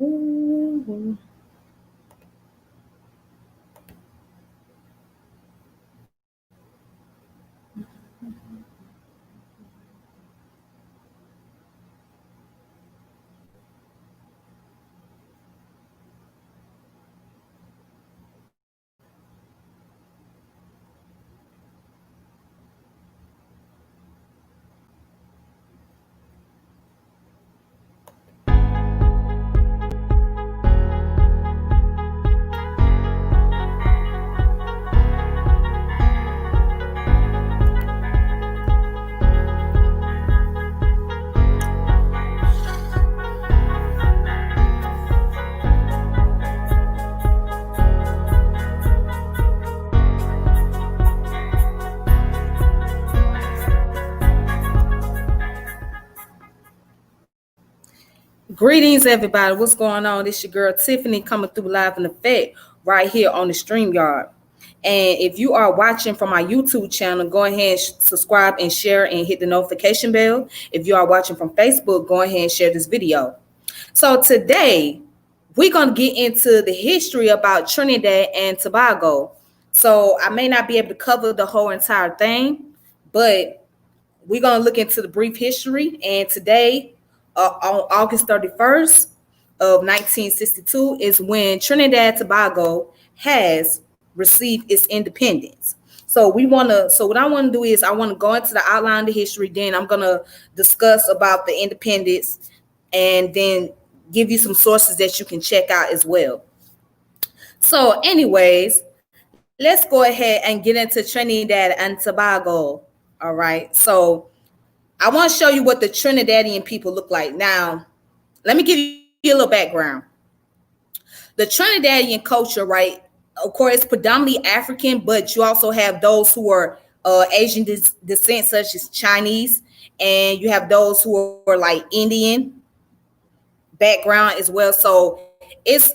Mhm. Greetings, everybody. What's going on? This your girl Tiffany coming through live in effect right here on the StreamYard. And if you are watching from my YouTube channel, go ahead and subscribe and share and hit the notification bell. If you are watching from Facebook, go ahead and share this video. So today, we're going to get into the history about Trinidad and Tobago. So I may not be able to cover the whole entire thing, but we're going to look into the brief history. And today, on August 31st of 1962, is when Trinidad and Tobago has received its independence. So what I want to do is I want to go into the outline of the history. Then I'm going to discuss about the independence and then give you some sources that you can check out as well. So anyways, let's go ahead and get into Trinidad and Tobago. All right. So I want to show you what the Trinidadian people look like. Now, let me give you a little background. The Trinidadian culture, right? Of course, it's predominantly African, but you also have those who are Asian descent, such as Chinese, and you have those who are like Indian background as well. So it's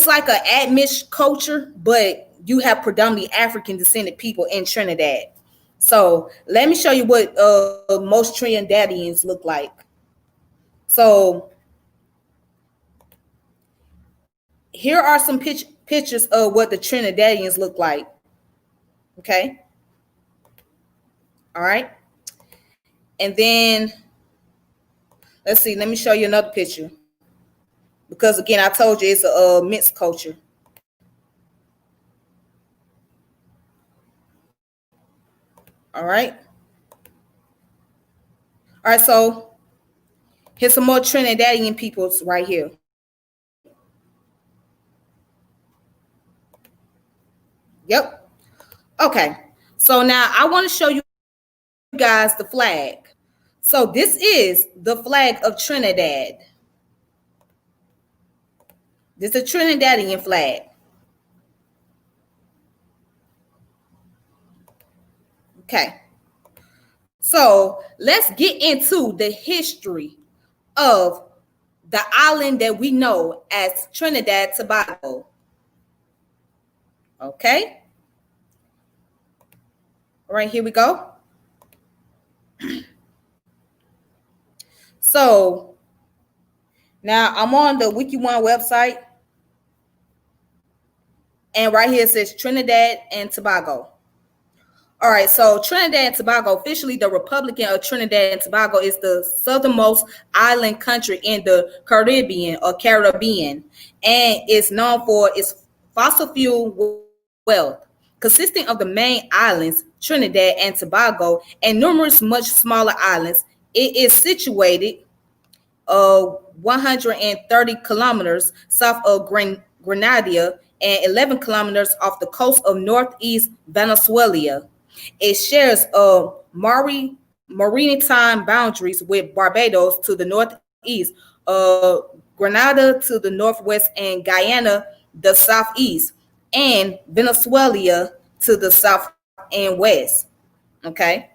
like a Amish culture, but you have predominantly African descended people in Trinidad. So let me show you what most Trinidadians look like. So here are some pictures of what the Trinidadians look like. Okay. All right. And then let's see. Let me show you another picture. Because again, I told you it's a mixed culture. All right. All right. So here's some more Trinidadian peoples right here. Yep. Okay. So now I want to show you guys the flag. So this is the flag of Trinidad. This is a Trinidadian flag. Okay. So let's get into the history of the island that we know as Trinidad and Tobago. Okay. All right, here we go. So now I'm on the Wiki1 website. And right here it says Trinidad and Tobago. All right, so Trinidad and Tobago, officially the Republic of Trinidad and Tobago, is the southernmost island country in the Caribbean and is known for its fossil fuel wealth. Consisting of the main islands, Trinidad and Tobago, and numerous much smaller islands, it is situated 130 kilometers south of Grenada and 11 kilometers off the coast of northeast Venezuela. It shares maritime boundaries with Barbados to the northeast, Grenada to the northwest, and Guyana the southeast, and Venezuela to the south and west. Okay,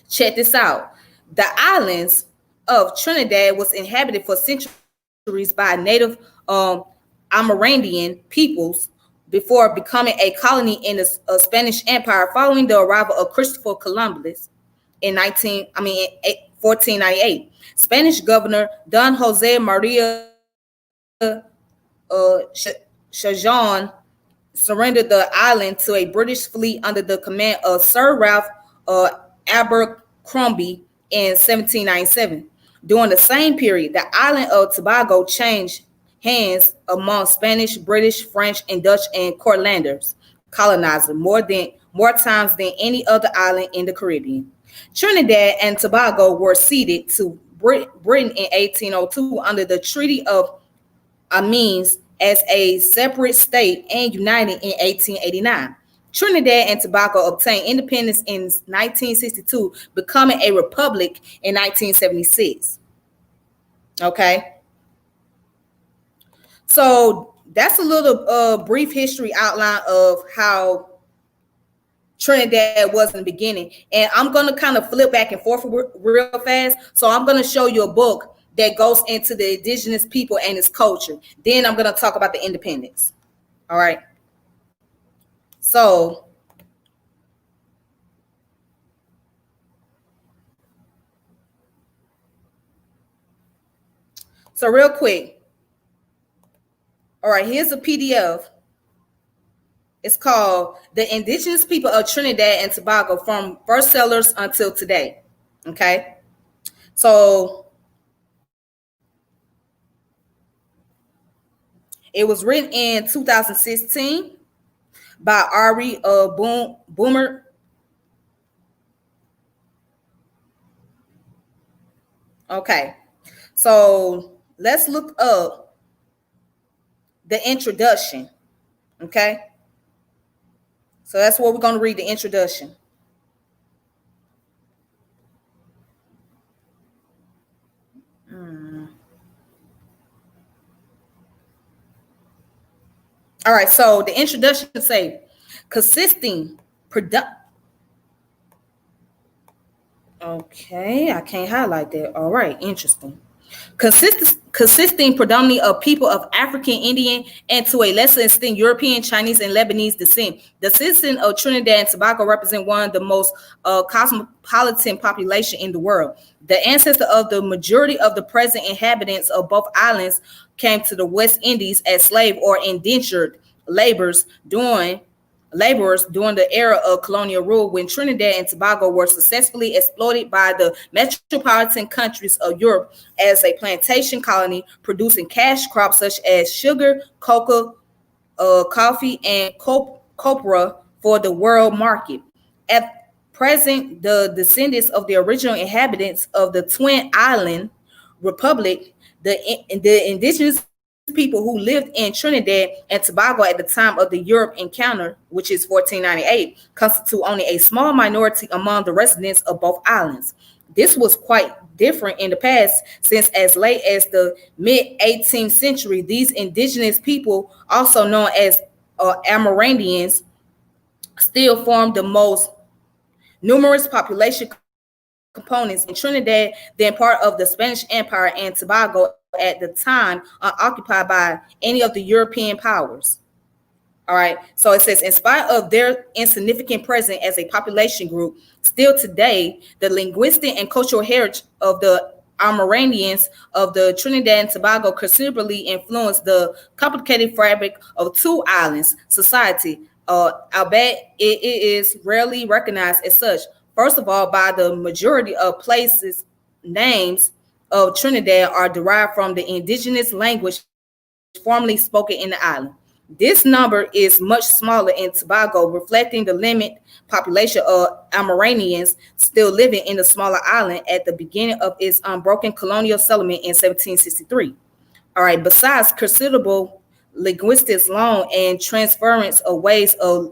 check this out. The islands of Trinidad was inhabited for centuries by native Amerindian peoples before becoming a colony in the Spanish Empire following the arrival of Christopher Columbus in 1498. Spanish governor Don Jose Maria Shajan surrendered the island to a British fleet under the command of Sir Ralph uh, Abercrombie in 1797. During the same period, the island of Tobago changed hands among Spanish, British, French, and Dutch and Courlanders colonizers more times than any other island in the Caribbean. Trinidad and Tobago were ceded to Britain in 1802 under the Treaty of Amiens as a separate state and united in 1889. Trinidad and Tobago obtained independence in 1962, becoming a republic in 1976. Okay. So that's a little brief history outline of how Trinidad was in the beginning. And I'm going to kind of flip back and forth real fast. So I'm going to show you a book that goes into the indigenous people and its culture. Then I'm going to talk about the independence. All right. So real quick. All right, here's a PDF. It's called The Indigenous People of Trinidad and Tobago from First Settlers Until Today. Okay. So it was written in 2016 by Ari Boomer. Okay. So let's look up the introduction. Okay. So that's what we're going to read, the introduction. All right, so the introduction say consisting Okay, I can't highlight that. All right, interesting. Consisting predominantly of people of African, Indian, and to a lesser extent European, Chinese, and Lebanese descent. The citizens of Trinidad and Tobago represent one of the most cosmopolitan population in the world. The ancestor of the majority of the present inhabitants of both islands came to the West Indies as slave or indentured laborers during the era of colonial rule, when Trinidad and Tobago were successfully exploited by the metropolitan countries of Europe as a plantation colony, producing cash crops such as sugar, cocoa, coffee, and copra for the world market. At present, the descendants of the original inhabitants of the Twin Island Republic, the indigenous people who lived in Trinidad and Tobago at the time of the Europe encounter, which is 1498, constitute only a small minority among the residents of both islands. This was quite different in the past, since as late as the mid-18th century, these indigenous people, also known as Amerindians, still formed the most numerous population components in Trinidad, then part of the Spanish Empire, and Tobago at the time occupied by any of the European powers. All right. So it says, in spite of their insignificant presence as a population group, still today, the linguistic and cultural heritage of the Amerindians of the Trinidad and Tobago considerably influenced the complicated fabric of two islands society, albeit it is rarely recognized as such. First of all, by the majority of places, names of Trinidad are derived from the indigenous language formerly spoken in the island. This number is much smaller in Tobago, reflecting the limited population of Amerindians still living in the smaller island at the beginning of its unbroken colonial settlement in 1763. All right, besides considerable linguistics long and transference of ways of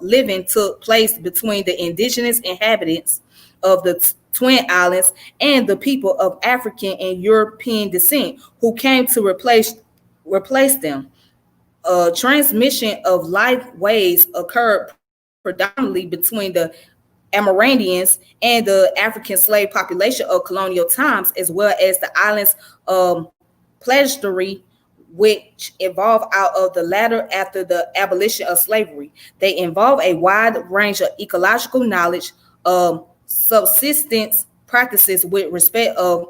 living took place between the indigenous inhabitants of the Twin Islands and the people of African and European descent who came to replace them. Transmission of life ways occurred predominantly between the Amerindians and the African slave population of colonial times, as well as the island's pleasantry, which evolved out of the latter after the abolition of slavery. They involve a wide range of ecological knowledge, subsistence practices with respect of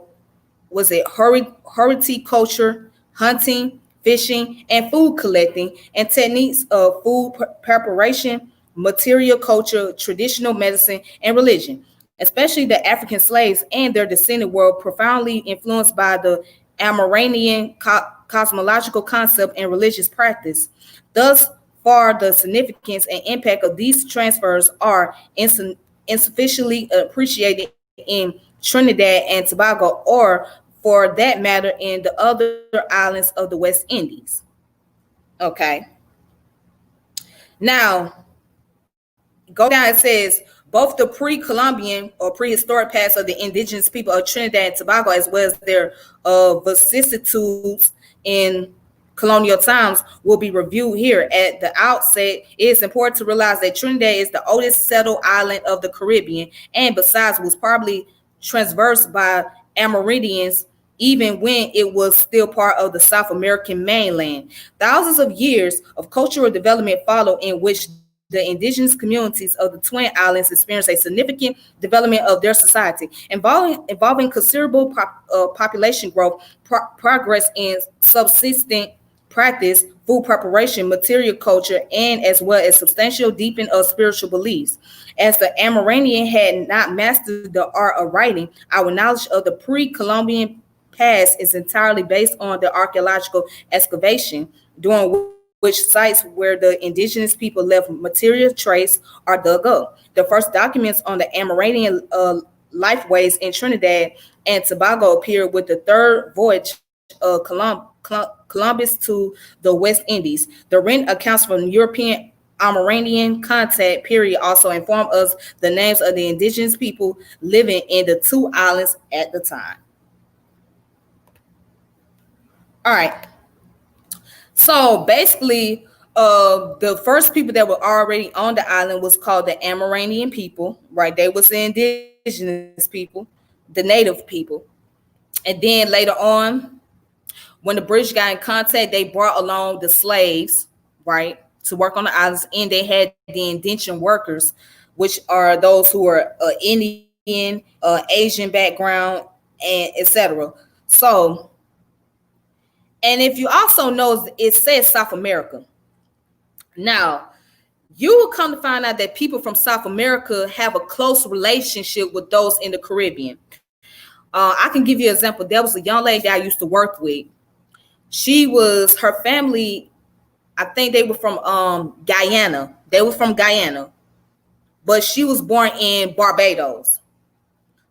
horticulture, hunting, fishing, and food collecting, and techniques of food preparation, material culture, traditional medicine, and religion. Especially the African slaves and their descendants were profoundly influenced by the Amerindian cosmological concept and religious practice. Thus far, the significance and impact of these transfers are insufficiently appreciated in Trinidad and Tobago, or for that matter, in the other islands of the West Indies. Okay. Now, go down, it says both the pre-Columbian or prehistoric past of the indigenous people of Trinidad and Tobago, as well as their vicissitudes in colonial times, will be reviewed here. At the outset, it is important to realize that Trinidad is the oldest settled island of the Caribbean, and besides was probably traversed by Amerindians even when it was still part of the South American mainland. Thousands of years of cultural development followed, in which the indigenous communities of the Twin Islands experienced a significant development of their society, involving considerable population growth, progress in subsistent practice, food preparation, material culture, and as well as substantial deepening of spiritual beliefs. As the Amerindian had not mastered the art of writing, our knowledge of the pre-Columbian past is entirely based on the archaeological excavation, during which sites where the indigenous people left material trace are dug up. The first documents on the Amerindian lifeways in Trinidad and Tobago appeared with the third voyage of Columbus to the West Indies. The written accounts from European Amerindian contact period also inform us the names of the indigenous people living in the two islands at the time. All right. So basically, the first people that were already on the island was called the Amerindian people, right? They was the indigenous people, the native people. And then later on, when the British got in contact, they brought along the slaves, right, to work on the islands, and they had the indentured workers, which are those who are Indian, Asian background, and etc. So, and if you also know, it says South America. Now, you will come to find out that people from South America have a close relationship with those in the Caribbean. I can give you an example. There was a young lady that I used to work with. Her family, I think they were from Guyana. They were from Guyana, but she was born in Barbados.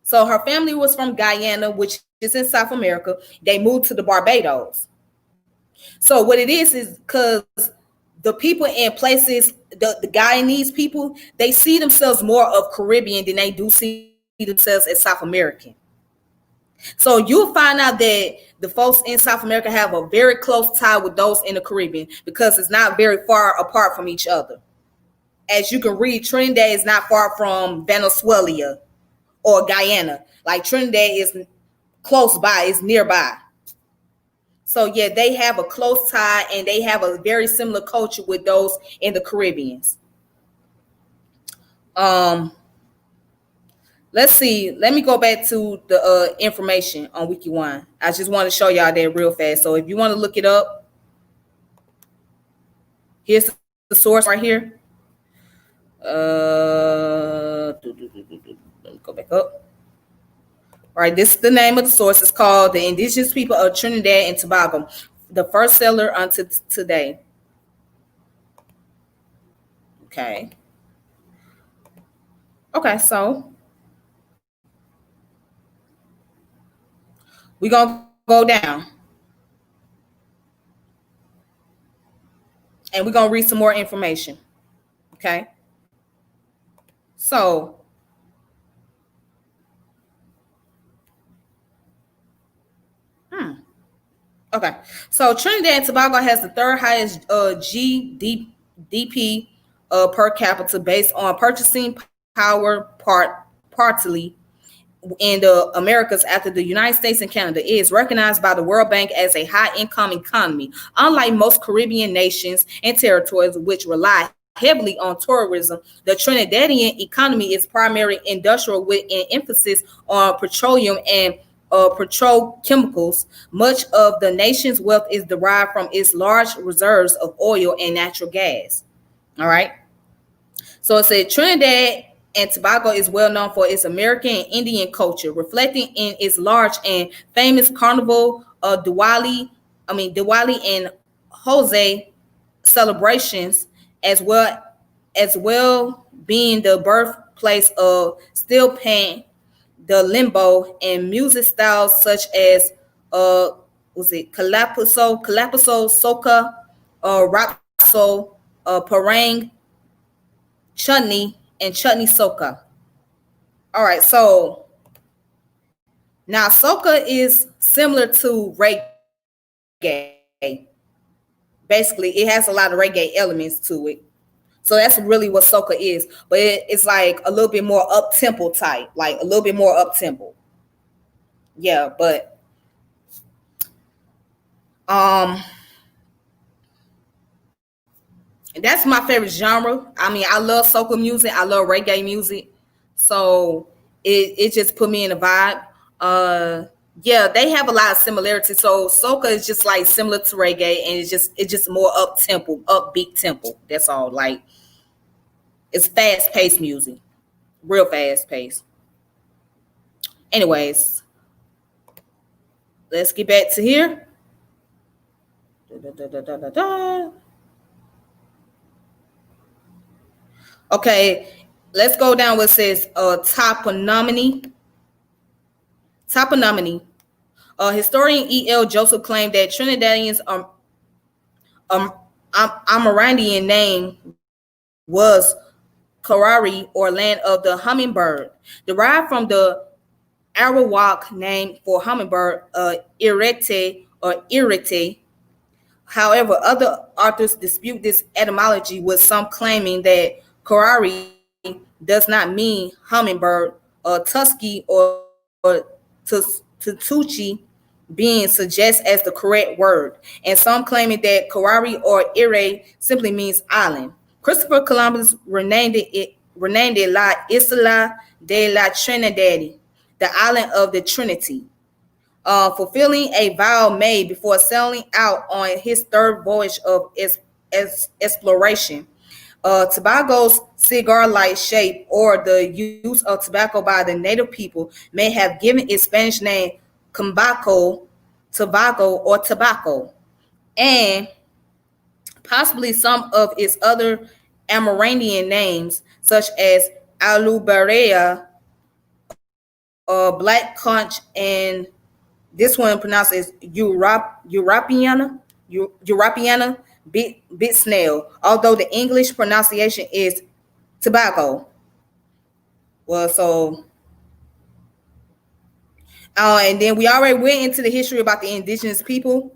So her family was from Guyana, which is in South America. They moved to the Barbados. So what it is because the people in places, the Guyanese people, they see themselves more of Caribbean than they do see themselves as South American. So you'll find out that the folks in South America have a very close tie with those in the Caribbean because it's not very far apart from each other. As you can read, Trinidad is not far from Venezuela or Guyana. Like Trinidad is close by, it's nearby. So yeah, they have a close tie and they have a very similar culture with those in the Caribbeans. Let's see. Let me go back to the information on WikiOne. I just want to show y'all that real fast. So if you want to look it up, here's the source right here. Let me go back up. All right, this is the name of the source. It's called The Indigenous People of Trinidad and Tobago, the first settler until today. Okay. Okay, so we're going to go down. And we're going to read some more information. Okay. So, okay. So Trinidad and Tobago has the third highest GDP per capita based on purchasing power partly in the Americas after the United States and Canada. It is recognized by the World Bank as a high-income economy. Unlike most Caribbean nations and territories which rely heavily on tourism, the Trinidadian economy is primarily industrial with an emphasis on petroleum and petrochemicals. Much of the nation's wealth is derived from its large reserves of oil and natural gas. All right. So it said Trinidad and Tobago is well known for its American and Indian culture, reflecting in its large and famous carnival, Diwali and Jose celebrations, as well being the birthplace of steel pan, the limbo, and music styles such as was it Calapaso, soca, rapso, parang, chutney, and chutney soca. All right, so now soca is similar to reggae. Basically, it has a lot of reggae elements to it. So that's really what soca is, but it's like a little bit more up tempo type, like a little bit more up tempo. Yeah, but um, that's my favorite genre. I mean, I love soca music. I love reggae music. So it just put me in a vibe. Yeah, they have a lot of similarities. So soca is just like similar to reggae, and it's just more up tempo, upbeat tempo. That's all. Like it's fast paced music, real fast paced. Anyways, let's get back to here. Da, da, da, da, da, da. Okay, let's go down what says toponymy. Toponymy. Historian E.L. Joseph claimed that Trinidadians um, Amérindian name was Karari, or land of the hummingbird, derived from the Arawak name for hummingbird, irete or irite. However, other authors dispute this etymology, with some claiming that Karari does not mean hummingbird, Tusky or Tutuchi being suggests as the correct word, and some claiming that Karari or Ire simply means island. Christopher Columbus renamed it La Isla de la Trinidad, the island of the Trinity, fulfilling a vow made before sailing out on his third voyage of exploration. Tobago's cigar-like shape, or the use of tobacco by the native people, may have given its Spanish name Cambaco, Tobago, or Tobacco, and possibly some of its other Amerindian names, such as Alubarea, Black Conch, and this one pronounced as Europeana bit snail, although the English pronunciation is tobacco. Well, so and then we already went into the history about the indigenous people.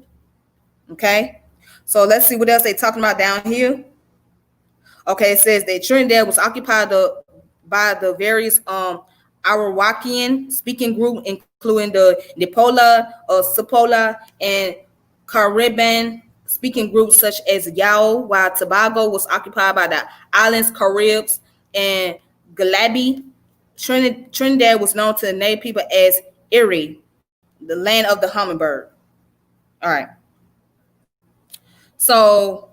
Okay, so let's see what else they're talking about down here. Okay, it says that Trinidad was occupied by the various Arawakian speaking group, including the Nipola, Sapola, and Caribbean speaking groups such as Yao, while Tobago was occupied by the islands Caribs and Galabi. Trinidad was known to the native people as Erie, the land of the hummingbird. All right. So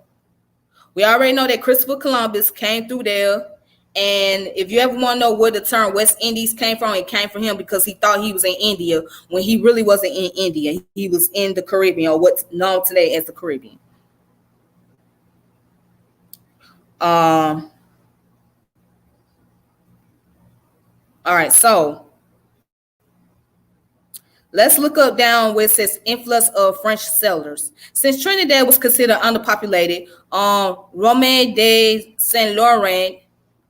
we already know that Christopher Columbus came through there. And if you ever want to know where the term West Indies came from, it came from him, because he thought he was in India when he really wasn't in India. He was in the Caribbean, or what's known today as the Caribbean. All right, so let's look up down where it says influx of French settlers. Since Trinidad was considered underpopulated, Romain de Saint Laurent,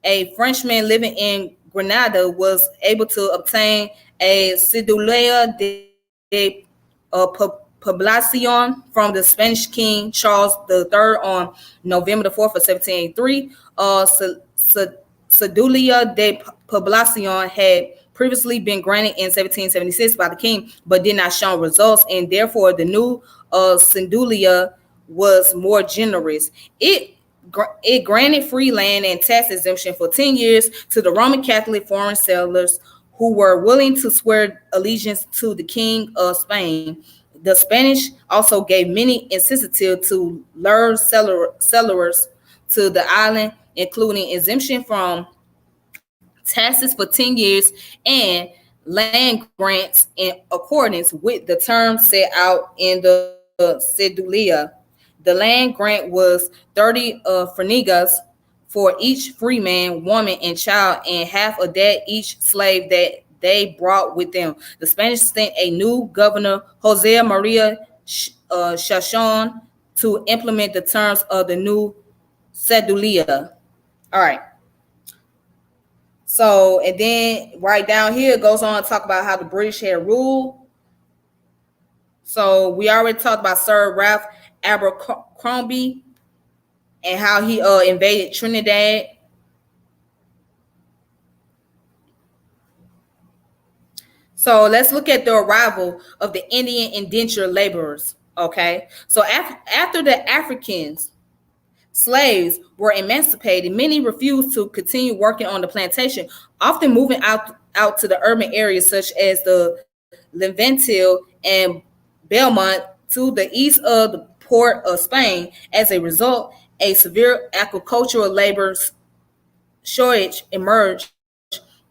a Frenchman living in Grenada, was able to obtain a cedula de poblacion from the Spanish King Charles III on November the 4th of 1783. Cedula de poblacion had previously been granted in 1776 by the king, but did not show results, and therefore the new cedula was more generous. It granted free land and tax exemption for 10 years to the Roman Catholic foreign settlers who were willing to swear allegiance to the King of Spain. The Spanish also gave many incentives to lure settlers to the island, including exemption from taxes for 10 years and land grants in accordance with the terms set out in the Cedulia. The land grant was 30 frenegas for each free man, woman, and child, and half of that each slave that they brought with them. The Spanish sent a new governor, Jose Maria Chachon, to implement the terms of the new Cedulia. All right. So, and then right down here it goes on to talk about how the British had ruled. So we already talked about Sir Ralph Abercrombie and how he invaded Trinidad. So let's look at the arrival of the Indian indentured laborers. Okay, so after the Africans slaves were emancipated, many refused to continue working on the plantation, often moving out to the urban areas such as the Levantil and Belmont to the east of the port of Spain. As a result, a severe agricultural labor shortage emerged.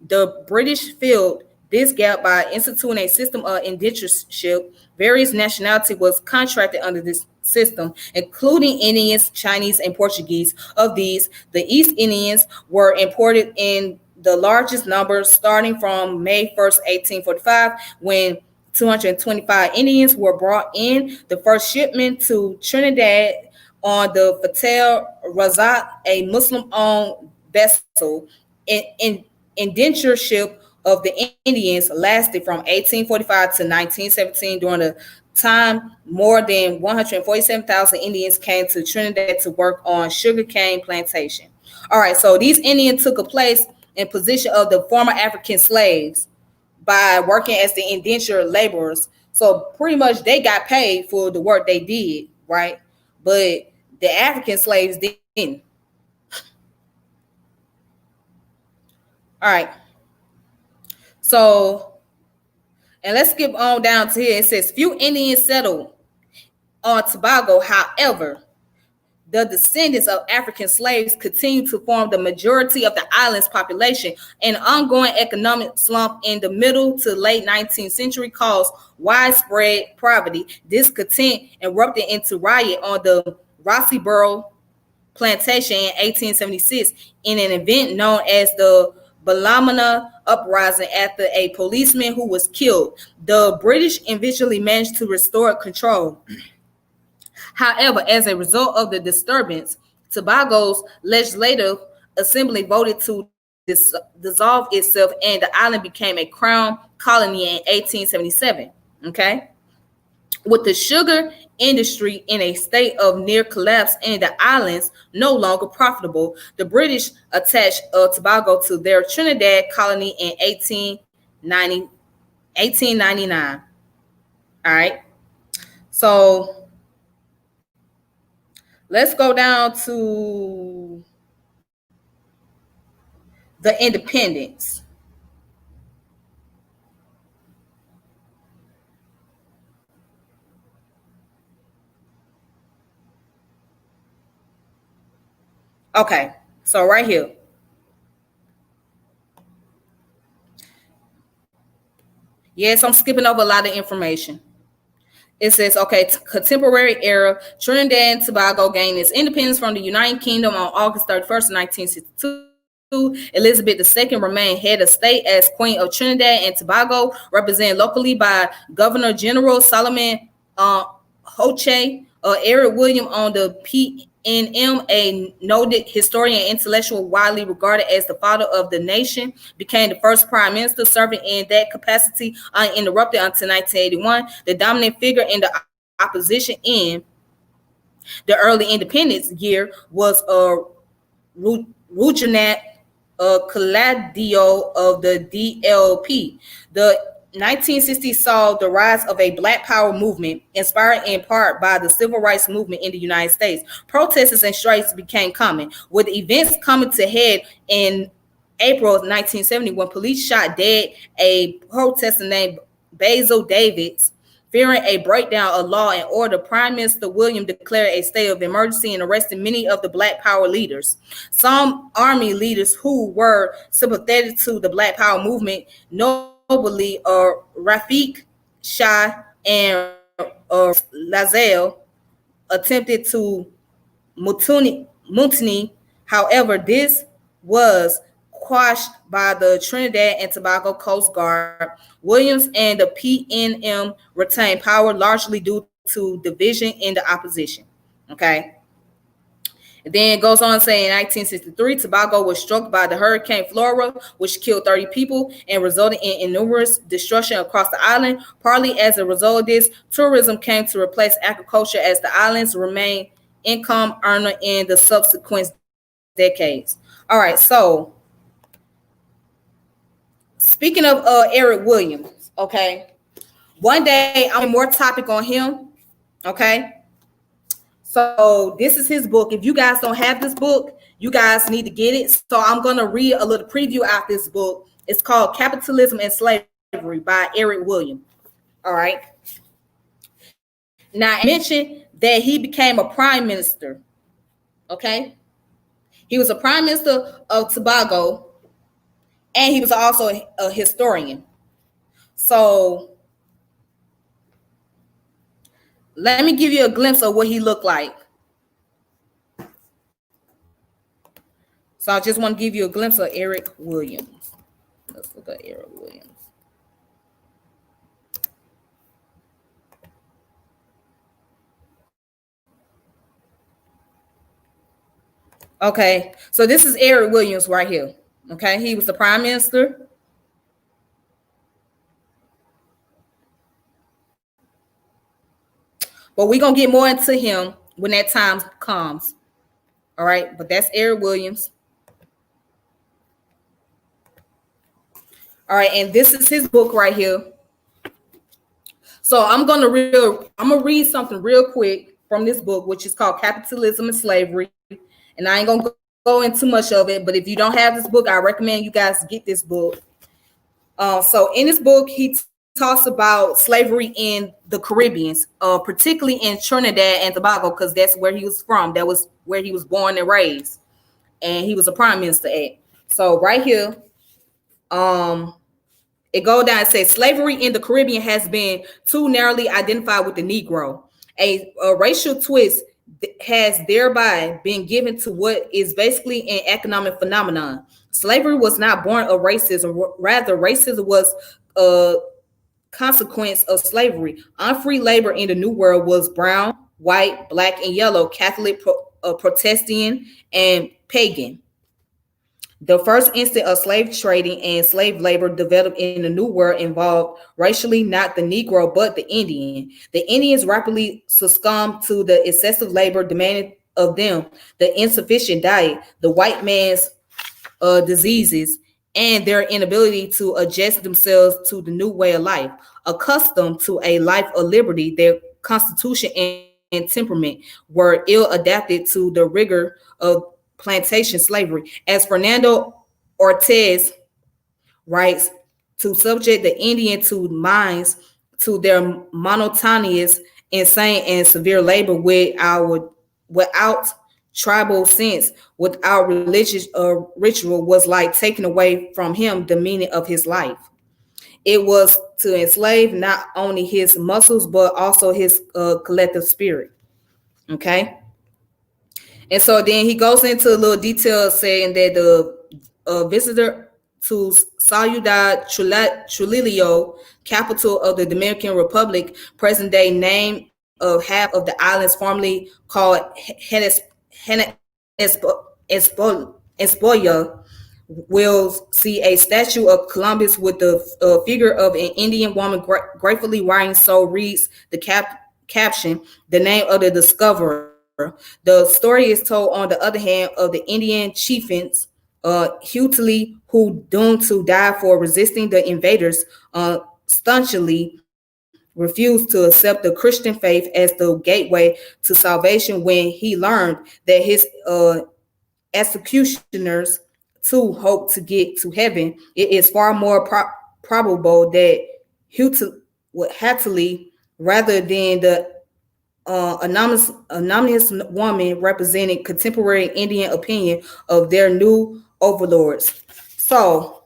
The British filled this gap by instituting a system of indentureship. Various nationality was contracted under this system, including Indians, Chinese, and Portuguese. Of these, the East Indians were imported in the largest numbers starting from May 1st, 1845, when 225 Indians were brought in. The first shipment to Trinidad on the Fatal Razak, a Muslim-owned vessel. In indentureship of the Indians lasted from 1845 to 1917. During the time, more than 147,000 Indians came to Trinidad to work on sugarcane plantation. All right, so these Indians took a place in position of the former African slaves by working as the indentured laborers. So pretty much they got paid for the work they did, right? But the African slaves didn't. All right. So, and let's skip on down to here. It says few Indians settled on Tobago. However, the descendants of African slaves continue to form the majority of the island's population. An ongoing economic slump in the middle to late 19th century caused widespread poverty. Discontent erupted into riot on the Rossiboro plantation in 1876 in an event known as the Balamana uprising after a policeman who was killed. The British eventually managed to restore control. However, as a result of the disturbance, Tobago's legislative assembly voted to dissolve itself, and the island became a crown colony in 1877. Okay, with the sugar industry in a state of near collapse and the islands no longer profitable, the British attached Tobago to their Trinidad colony in 1899. All right, so let's go down to the independence. Okay, so right here. Yes, I'm skipping over a lot of information. It says, okay, contemporary era, Trinidad and Tobago gained its independence from the United Kingdom on August 31st, 1962. Elizabeth II remained head of state as Queen of Trinidad and Tobago, represented locally by Governor General Solomon Hoche. Eric William on the PNM, a noted historian and intellectual widely regarded as the father of the nation, became the first prime minister, serving in that capacity uninterrupted until 1981. The dominant figure in the opposition in the early independence year was Ruginat Caladio of the DLP. The 1960s saw the rise of a Black Power movement, inspired in part by the civil rights movement in the United States. Protests and strikes became common, with events coming to head in April of 1970 when police shot dead a protester named Basil Davids. Fearing a breakdown of law and order, Prime Minister William declared a state of emergency and arrested many of the Black Power leaders. Some army leaders who were sympathetic to the Black Power movement, notably Rafiq Shah and Lazelle, attempted to mutiny. However, this was quashed by the Trinidad and Tobago Coast Guard. Williams and the PNM retained power largely due to division in the opposition. Okay. And then it goes on saying in 1963, Tobago was struck by the Hurricane Flora, which killed 30 people and resulted in enormous destruction across the island. Partly as a result of this, tourism came to replace agriculture as the islands remained income earner in the subsequent decades. All right, so speaking of Eric Williams, okay, one day I'm more topic on him, okay. So this is his book. If you guys don't have this book, you guys need to get it. So I'm going to read a little preview out this book. It's called Capitalism and Slavery by Eric Williams. All right. Now, I mentioned that he became a prime minister. Okay. He was a prime minister of Tobago, and he was also a historian. So let me give you a glimpse of what he looked like. So I just want to give you a glimpse of Eric Williams. Let's look at Eric Williams. Okay, so this is Eric Williams right here. Okay, he was the prime minister. But we're going to get more into him when that time comes. All right, but that's Eric Williams. All right, and this is his book right here. So I'm gonna read something real quick from this book, which is called Capitalism and Slavery. And I ain't gonna go into too much of it, but if you don't have this book, I recommend you guys get this book. So in this book, he talks about slavery in the Caribbean, particularly in Trinidad and Tobago, because that's where he was from. That was where he was born and raised, and he was a prime minister at. So right here, it goes down and says slavery in the Caribbean has been too narrowly identified with the Negro. A racial twist has thereby been given to what is basically an economic phenomenon. Slavery was not born of racism, rather racism was a consequence of slavery. Unfree labor in the New World was brown, white, black, and yellow, Catholic, Protestant, and pagan. The first instance of slave trading and slave labor developed in the New World involved racially not the Negro, but the Indian. The Indians rapidly succumbed to the excessive labor demanded of them, the insufficient diet, the white man's diseases, and their inability to adjust themselves to the new way of life. Accustomed to a life of liberty, their constitution and temperament were ill adapted to the rigor of plantation slavery. As Fernando Ortiz writes, to subject the Indian to minds to their monotonous, insane, and severe labor without tribal sense, without religious ritual, was like taking away from him the meaning of his life. It was to enslave not only his muscles, but also his collective spirit. Okay. And so then he goes into a little detail saying that the visitor to Ciudad Trujillo, capital of the Dominican Republic, present day name of half of the islands formerly called Espolla, will see a statue of Columbus with the figure of an Indian woman gratefully writing. So reads the caption, the name of the discoverer. The story is told, on the other hand, of the Indian chieftains, Hutely, who doomed to die for resisting the invaders, staunchly refused to accept the Christian faith as the gateway to salvation when he learned that his executioners to hope to get to heaven, it is far more probable that Hutali would Hattie, rather than the anonymous woman representing contemporary Indian opinion of their new overlords. So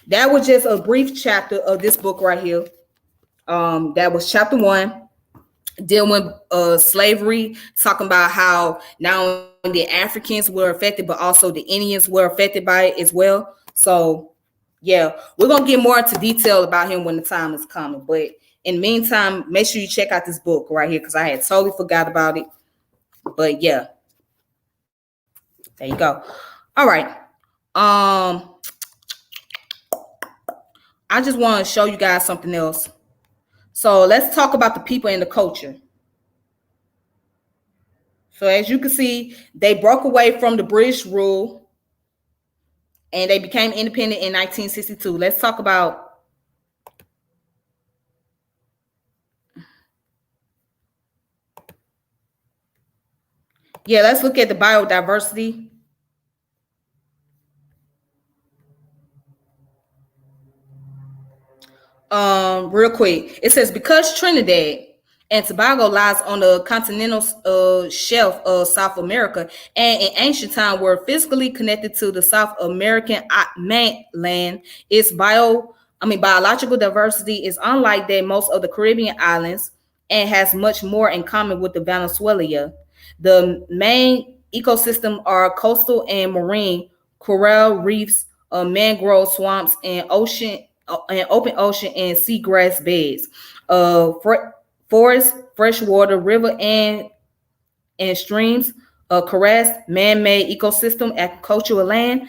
that was just a brief chapter of this book right here. That was chapter 1, dealing with slavery, talking about how not only the Africans were affected, but also the Indians were affected by it as well. So yeah, we're gonna get more into detail about him when the time is coming. But in the meantime, make sure you check out this book right here, because I had totally forgot about it. But yeah, there you go. All right. I just want to show you guys something else. So let's talk about the people and the culture. So as you can see, they broke away from the British rule and they became independent in 1962. Let's talk about let's look at the biodiversity. Real quick. It says, because Trinidad and Tobago lies on the continental shelf of South America, and in ancient time were physically connected to the South American mainland, its biological diversity is unlike that most of the Caribbean islands and has much more in common with the Venezuela. The main ecosystem are coastal and marine coral reefs, mangrove swamps, and open ocean and seagrass beds. Forest, freshwater, river, and streams, caressed man-made ecosystem, agricultural land,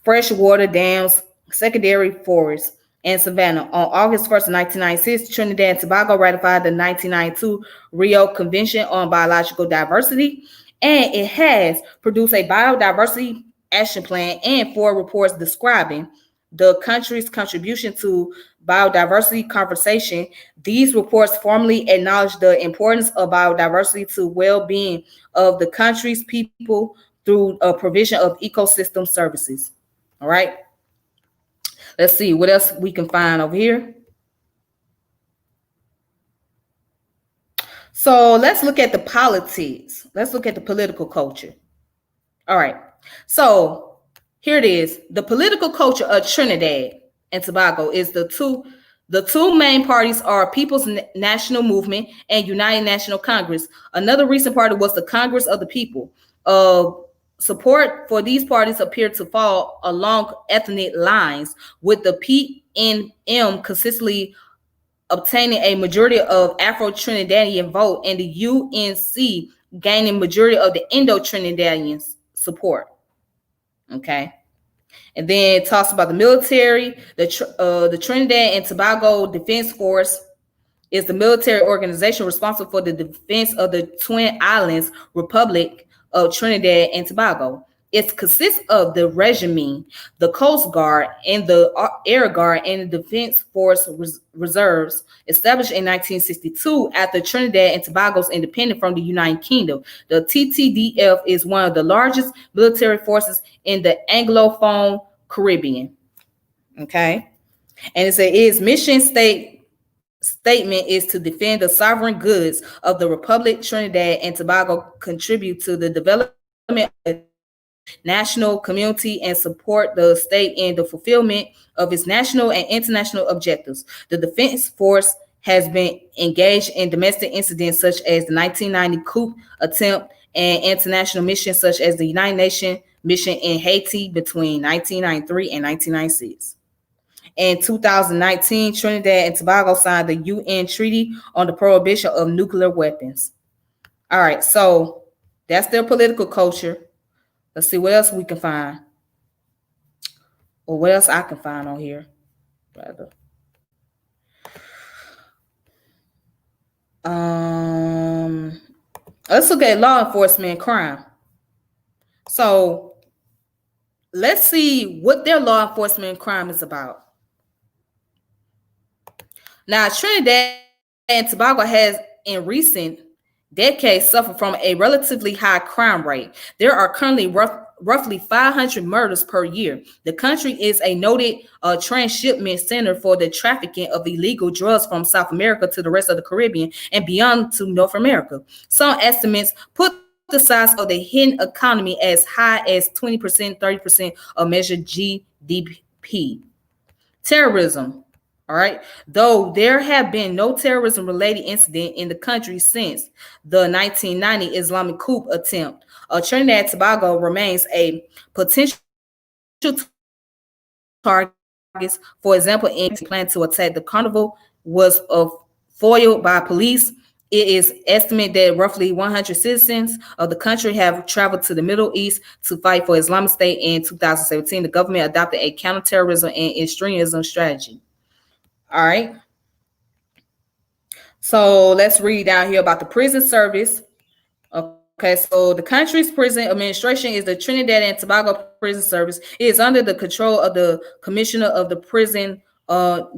freshwater dams, secondary forests, and savanna. On August 1st, 1996, Trinidad and Tobago ratified the 1992 Rio Convention on Biological Diversity, and it has produced a biodiversity action plan and 4 reports describing the country's contribution to biodiversity conservation. These reports formally acknowledge the importance of biodiversity to well-being of the country's people through a provision of ecosystem services. All right. Let's see what else we can find over here. So let's look at the politics. Let's look at the political culture. All right. So here it is. The political culture of Trinidad and Tobago is the two main parties are People's National Movement and United National Congress. Another recent party was the Congress of the People. Support for these parties appeared to fall along ethnic lines, with the PNM consistently obtaining a majority of Afro-Trinidadian vote and the UNC gaining majority of the Indo-Trinidadian support. Okay. And then it talks about the military. The Trinidad and Tobago Defense Force is the military organization responsible for the defense of the Twin Islands Republic of Trinidad and Tobago. It consists of the regiment, the Coast Guard, and the Air Guard and the Defense Force Reserves, established in 1962 after Trinidad and Tobago's independence from the United Kingdom. The TTDF is one of the largest military forces in the Anglophone Caribbean. Okay, and it says its mission statement is to defend the sovereign goods of the Republic. Trinidad and Tobago contribute to the development of national community and support the state in the fulfillment of its national and international objectives. The Defense Force has been engaged in domestic incidents such as the 1990 coup attempt and international missions such as the United Nations mission in Haiti between 1993 and 1996. In 2019, Trinidad and Tobago signed the UN Treaty on the Prohibition of Nuclear Weapons. All right, so that's their political culture. Let's see what else we can find, or what else I can find on here, rather. Let's look at law enforcement and crime. So let's see what their law enforcement and crime is about. Now, Trinidad and Tobago has, in recent decades, suffered from a relatively high crime rate. There are currently roughly 500 murders per year. The country is a noted transshipment center for the trafficking of illegal drugs from South America to the rest of the Caribbean and beyond to North America. Some estimates put the size of the hidden economy as high as 20%, 30% of measured GDP. Terrorism. All right. Though there have been no terrorism related incident in the country since the 1990 Islamic coup attempt, Trinidad and Tobago remains a potential targets. For example, in plan to attack the carnival was foiled by police. It is estimated that roughly 100 citizens of the country have traveled to the Middle East to fight for Islamic State in 2017. The government adopted a counterterrorism and extremism strategy. All right. So let's read down here about the prison service. Okay, so the country's prison administration is the Trinidad and Tobago Prison Service. It is under the control of the Commissioner of the Prison,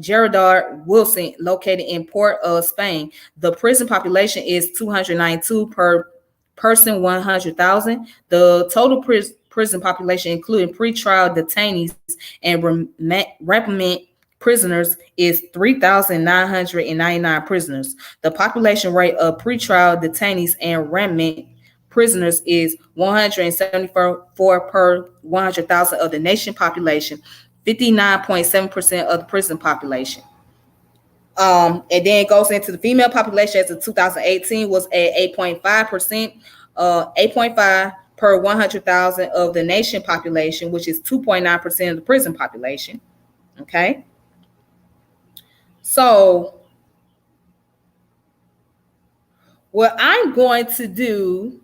Gerardard Wilson, located in Port of Spain. The prison population is 292 per person, 100,000. The total prison population, including pretrial detainees and remand prisoners, is 3,999 prisoners. The population rate of pretrial detainees and remand prisoners is 174 per 100,000 of the nation population, 59.7% of the prison population. And then it goes into the female population as of 2018 was at 8.5%, 8.5 per 100,000 of the nation population, which is 2.9% of the prison population. Okay. So what I'm going to do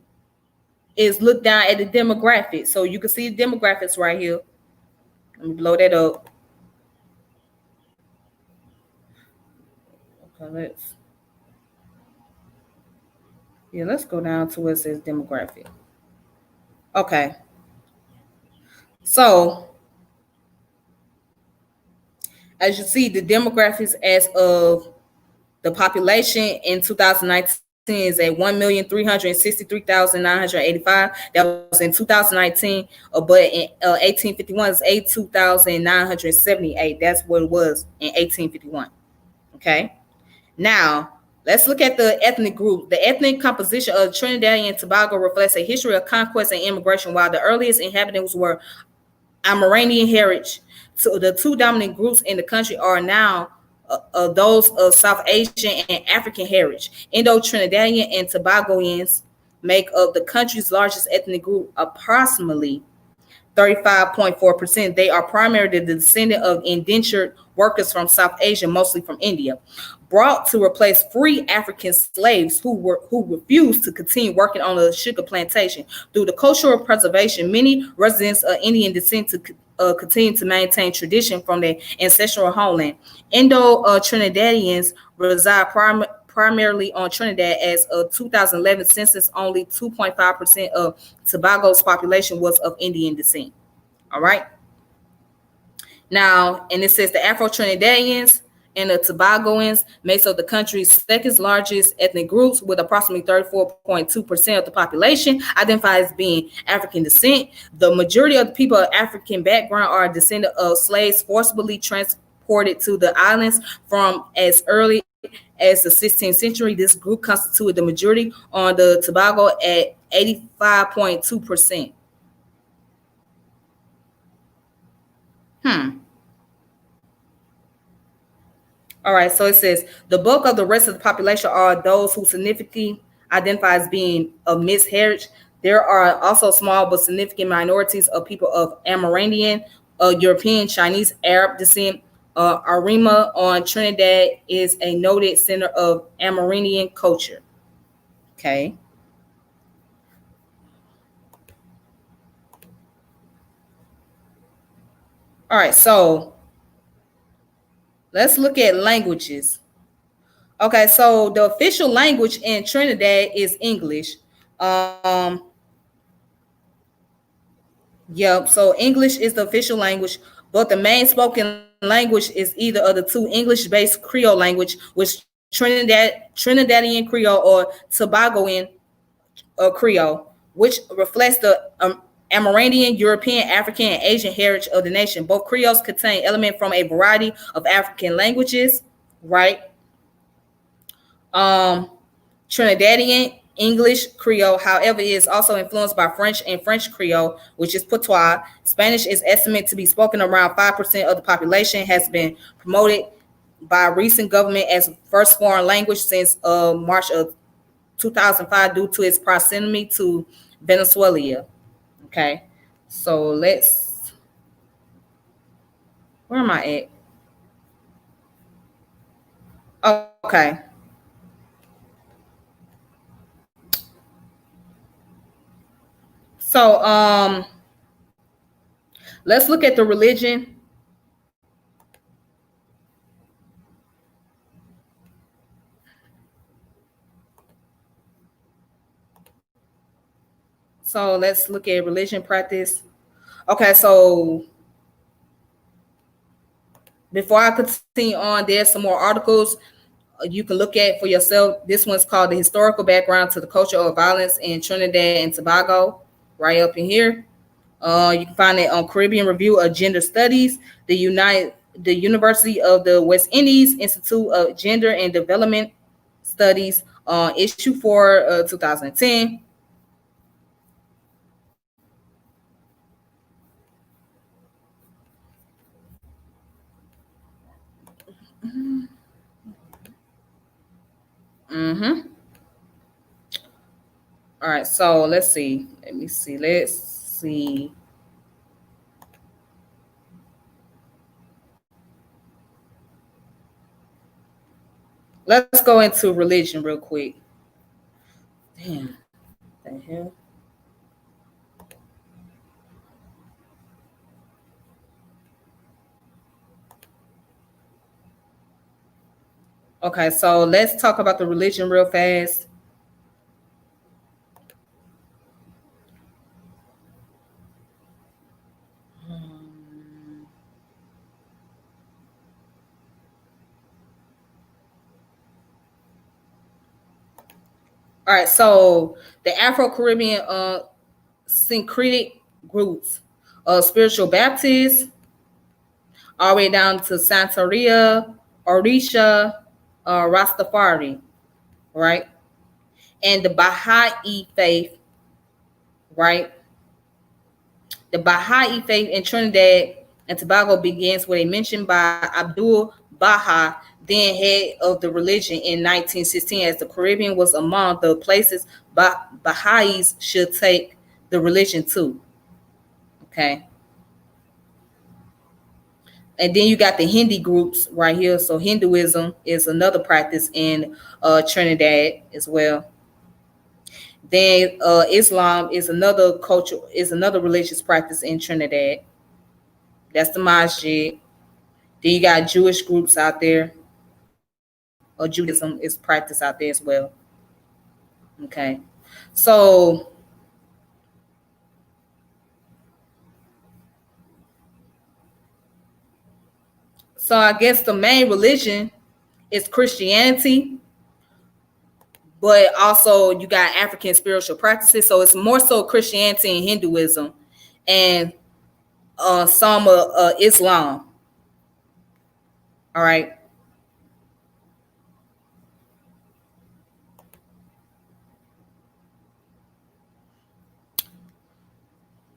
is look down at the demographics. So you can see the demographics right here. Let me blow that up. Okay, let's go down to where it says demographic. Okay. So as you see, the demographics as of the population in 2019 is at 1,363,985. That was in 2019, but in 1851 is 82,978. That's what it was in 1851. Okay. Now, let's look at the ethnic group. The ethnic composition of Trinidad and Tobago reflects a history of conquest and immigration. While the earliest inhabitants were Amerindian heritage, so the two dominant groups in the country are now those of South Asian and African heritage. Indo-Trinidadian and Tobagoans make up the country's largest ethnic group, approximately 35.4%. They are primarily the descendant of indentured workers from South Asia, mostly from India, brought to replace free African slaves who refused to continue working on the sugar plantation. Through the cultural preservation, many residents of Indian descent to continue to maintain tradition from their ancestral homeland. Indo-Trinidadians reside primarily on Trinidad. As of 2011 census, only 2.5% of Tobago's population was of Indian descent. All right. Now, and it says the Afro-Trinidadians and the Tobagoans makes up the country's second largest ethnic groups, with approximately 34.2% of the population identified as being African descent. The majority of the people of African background are descendants of slaves forcibly transported to the islands from as early as the 16th century. This group constituted the majority on the Tobago at 85.2%. All right, so it says the bulk of the rest of the population are those who significantly identify as being of mixed heritage. There are also small but significant minorities of people of Amerindian, European, Chinese, Arab descent. Arima on Trinidad is a noted center of Amerindian culture. Okay. All right, so let's look at languages. Okay, so the official language in Trinidad is English. Yep, so English is the official language, but the main spoken language is either of the two English-based Creole language, which Trinidadian Creole or Tobagoan Creole, which reflects the Amerindian, European, African, and Asian heritage of the nation. Both Creoles contain elements from a variety of African languages, right? Um, Trinidadian English Creole, however, is also influenced by French and French Creole, which is patois. Spanish is estimated to be spoken around 5% of the population, has been promoted by recent government as first foreign language since March of 2005 due to its proximity to Venezuela. Okay, so where am I at? Okay. So let's look at the religion. So let's look at religion practice. Okay, so before I continue on, there's some more articles you can look at for yourself. This one's called The Historical Background to the Culture of Violence in Trinidad and Tobago, right up in here. You can find it on Caribbean Review of Gender Studies, the University of the West Indies Institute of Gender and Development Studies, issue 4, 2010. Mm-hmm. All right, so let's see. Let me see. Let's see. Let's go into religion real quick. Damn, the hell. Okay, so let's talk about the religion real fast. All right, so the Afro-Caribbean syncretic groups, spiritual Baptists, all the way down to Santeria, Orisha, Rastafari, right? And the Baha'i faith, right? The Baha'i faith in Trinidad and Tobago begins with a mention by Abdul Baha, then head of the religion, in 1916, as the Caribbean was among the places Baha'is should take the religion to. Okay. And then you got the Hindi groups right here. So Hinduism is another practice in Trinidad as well. Then Islam is another culture, is another religious practice in Trinidad. That's the masjid. Then you got Jewish groups out there, or Judaism is practiced out there as well. Okay, so I guess the main religion is Christianity, but also you got African spiritual practices. So it's more so Christianity and Hinduism, and some Islam. All right.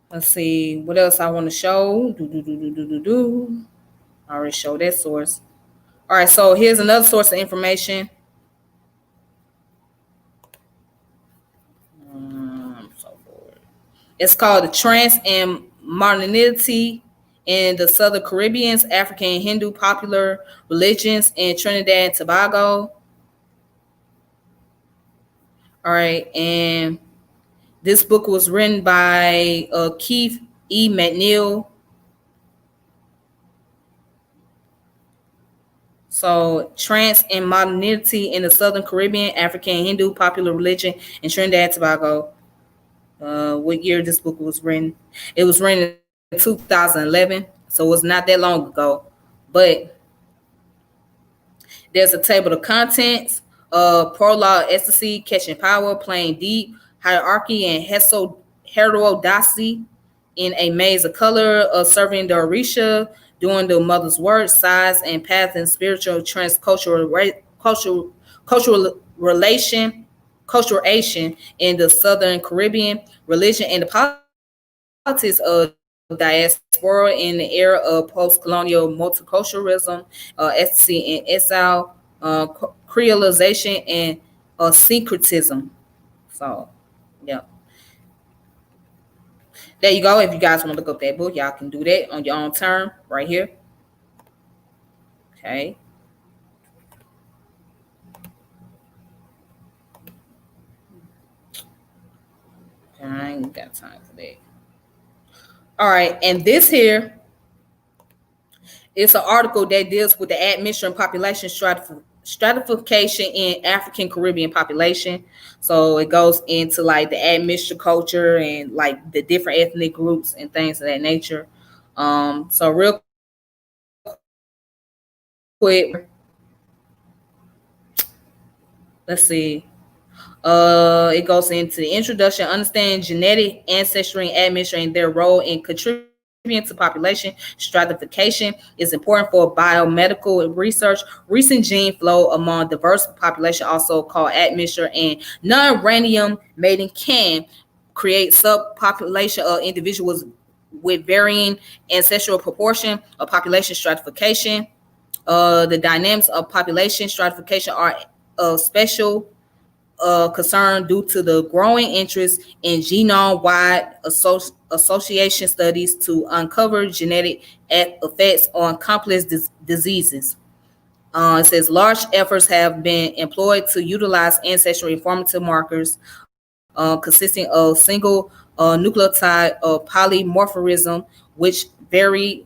Let's see what else I want to show. I already showed that source. All right, so here's another source of information. So it's called the Trance and Modernity in the Southern Caribbean's African and Hindu Popular Religions in Trinidad and Tobago. All right, and this book was written by Keith E. McNeil. So, Trance and Modernity in the Southern Caribbean, African and Hindu Popular Religion in Trinidad and Tobago. What year this book was written? It was written in 2011, so it was not that long ago. But there's a table of contents, prologue, ecstasy, catching power, playing deep, hierarchy, and heterodoxy. in a maze of color, serving the Orisha, doing the mother's work, size and path and spiritual cultural relation, culturation in the Southern Caribbean, religion and the politics of diaspora in the era of post-colonial multiculturalism, ecstasy and exile, creolization and syncretism. So, yeah. There you go. If you guys want to look up that book, y'all can do that on your own term right here. Okay. I ain't got time for that. All right. And this here is an article that deals with the admission and population stratification in African Caribbean population. So it goes into like the admixture culture and like the different ethnic groups and things of that nature. So real quick, let's see. It goes into the introduction, understanding genetic ancestry and admixture and their role in contributing to population stratification is important for biomedical research. Recent gene flow among diverse population, also called admixture and non-random mating, can create subpopulation of individuals with varying ancestral proportion of population stratification. The dynamics of population stratification are of special concern due to the growing interest in genome-wide association studies to uncover genetic effects on complex diseases. It says large efforts have been employed to utilize ancestry informative markers consisting of single nucleotide polymorphism, which vary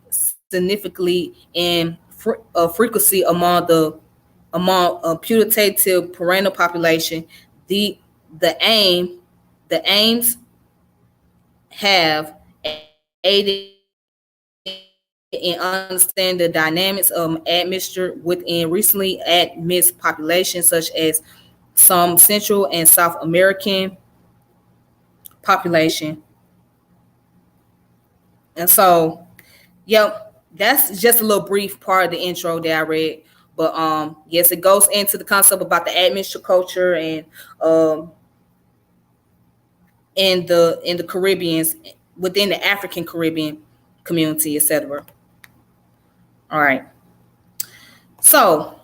significantly in frequency among putative parental population. The the aim the aims have aided in understanding the dynamics of admixture within recently admixed populations, such as some Central and South American population. And so, yep, that's just a little brief part of the intro that I read. But yes, it goes into the concept about the admixture culture and in the Caribbeans, within the African Caribbean community, etc. All right. So,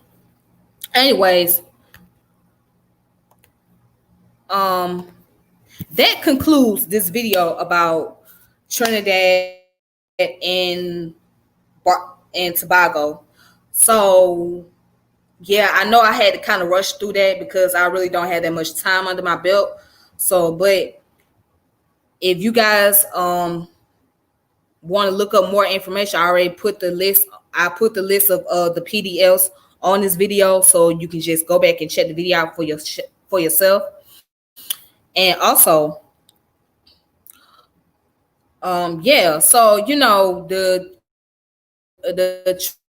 anyways, that concludes this video about Trinidad and Tobago. So yeah, I know I had to kind of rush through that because I really don't have that much time under my belt. So, but if you guys want to look up more information, I already put the list. I put the list of the PDFs on this video, so you can just go back and check the video out for yourself. And also, yeah. So the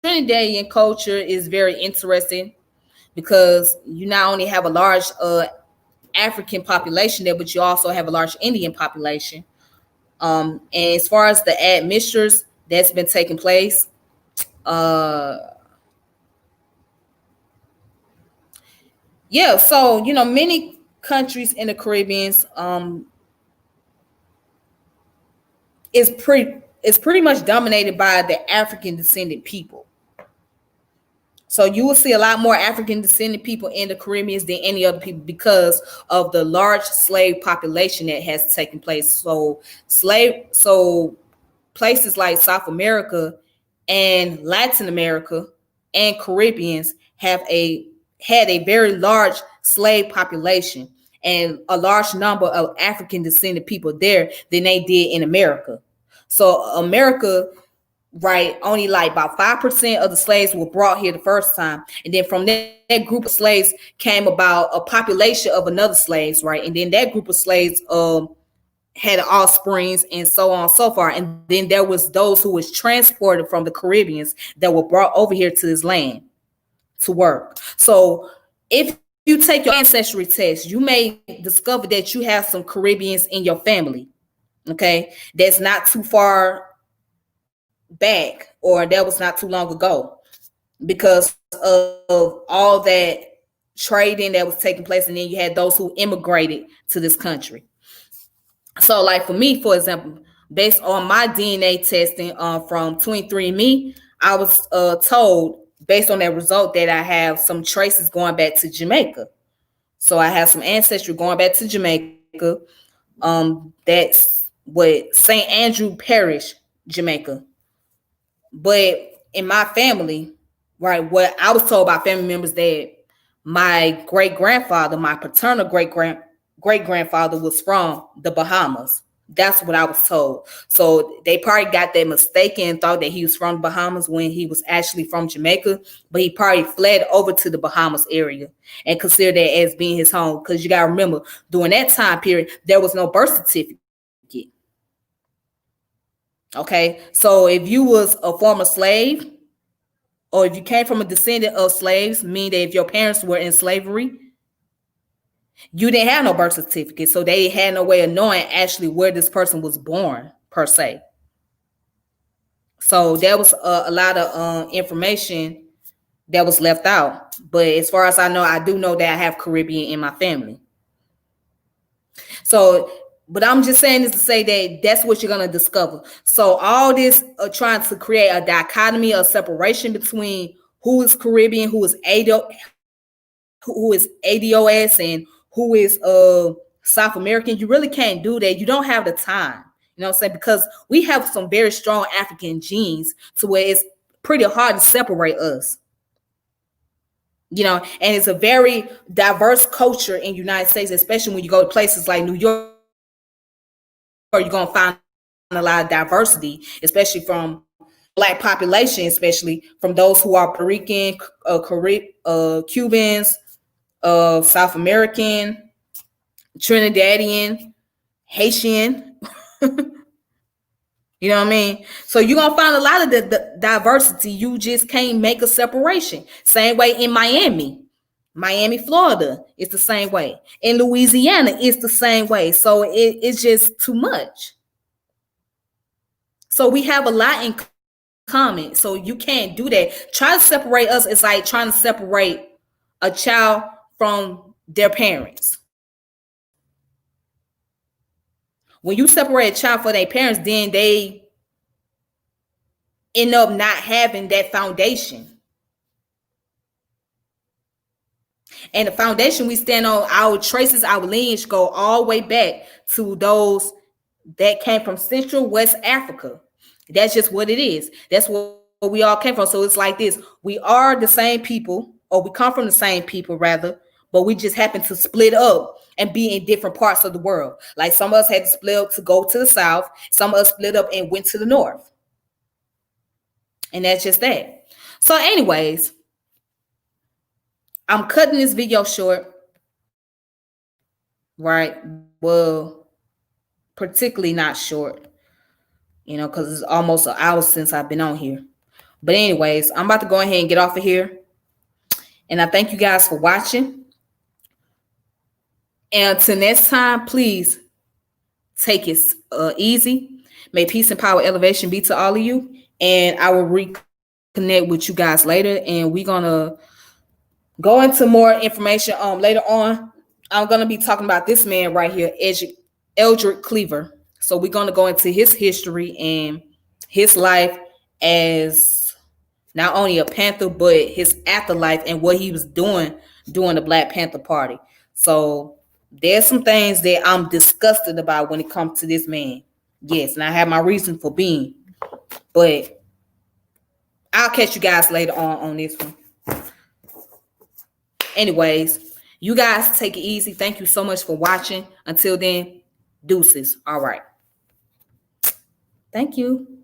Trinidadian culture is very interesting because you not only have a large African population there, but you also have a large Indian population. And as far as the admixtures that's been taking place, yeah, so many countries in the Caribbean is pretty much dominated by the African descendant people. So you will see a lot more African descendant people in the Caribbean than any other people because of the large slave population that has taken place. So places like South America and Latin America and Caribbeans had a very large slave population and a large number of African descendant people there than they did in America. So America, right, only like about 5% of the slaves were brought here the first time, and then from that group of slaves came about a population of another slaves, right, and then that group of slaves had offsprings and so on and so far, and then there was those who was transported from the Caribbeans that were brought over here to this land to work. So if you take your ancestry test, you may discover that you have some Caribbeans in your family. Okay, that's not too far back, or that was not too long ago, because of all that trading that was taking place, and then you had those who immigrated to this country. So, like for me, for example, based on my DNA testing from 23andMe, I was told based on that result that I have some traces going back to Jamaica. So I have some ancestry going back to Jamaica. That's what St. Andrew Parish, Jamaica. But in my family, right, what I was told by family members that my great grandfather, my paternal great grandfather, was from the Bahamas. That's what I was told. So they probably got that mistaken and thought that he was from the Bahamas when he was actually from Jamaica, but he probably fled over to the Bahamas area and considered that as being his home. Because you got to remember, during that time period, there was no birth certificate. Okay, so if you was a former slave, or if you came from a descendant of slaves, meaning that if your parents were in slavery, you didn't have no birth certificate, so they had no way of knowing actually where this person was born per se. So there was a lot of information that was left out. But as far as I know, I do know that I have Caribbean in my family. So, but I'm just saying this to say that that's what you're gonna discover. So all this trying to create a dichotomy, a separation between who is Caribbean, who is ADOS, and who is South American, you really can't do that. You don't have the time. You know what I'm saying? Because we have some very strong African genes to where it's pretty hard to separate us. You know, and it's a very diverse culture in the United States, especially when you go to places like New York, you're gonna find a lot of diversity, especially from Black population, especially from those who are Puerto Rican, Cubans, South American, Trinidadian, Haitian. You know what I mean? So you're gonna find a lot of the diversity. You just can't make a separation. Same way in Miami, Florida, it's the same way. In Louisiana, it's the same way. So it's just too much. So we have a lot in common. So you can't do that. Try to separate us. It's like trying to separate a child from their parents. When you separate a child from their parents, then they end up not having that foundation. And the foundation we stand on, our traces, our lineage go all the way back to those that came from Central West Africa. That's just what it is. That's what we all came from. So it's like this. We are the same people, or we come from the same people rather, but we just happen to split up and be in different parts of the world. Like some of us had to split up to go to the south. Some of us split up and went to the north. And that's just that. So anyways, I'm cutting this video short, right? Well, particularly not short, because it's almost an hour since I've been on here. But anyways, I'm about to go ahead and get off of here. And I thank you guys for watching. And until next time, please take it easy. May peace and power elevation be to all of you. And I will reconnect with you guys later. And we're going to go into more information later on. I'm going to be talking about this man right here, Eldrick Cleaver. So we're going to go into his history and his life as not only a Panther, but his afterlife and what he was doing during the Black Panther Party. So there's some things that I'm disgusted about when it comes to this man. Yes, and I have my reason for being. But I'll catch you guys later on this one. Anyways, you guys take it easy. Thank you so much for watching. Until then, deuces. All right. Thank you.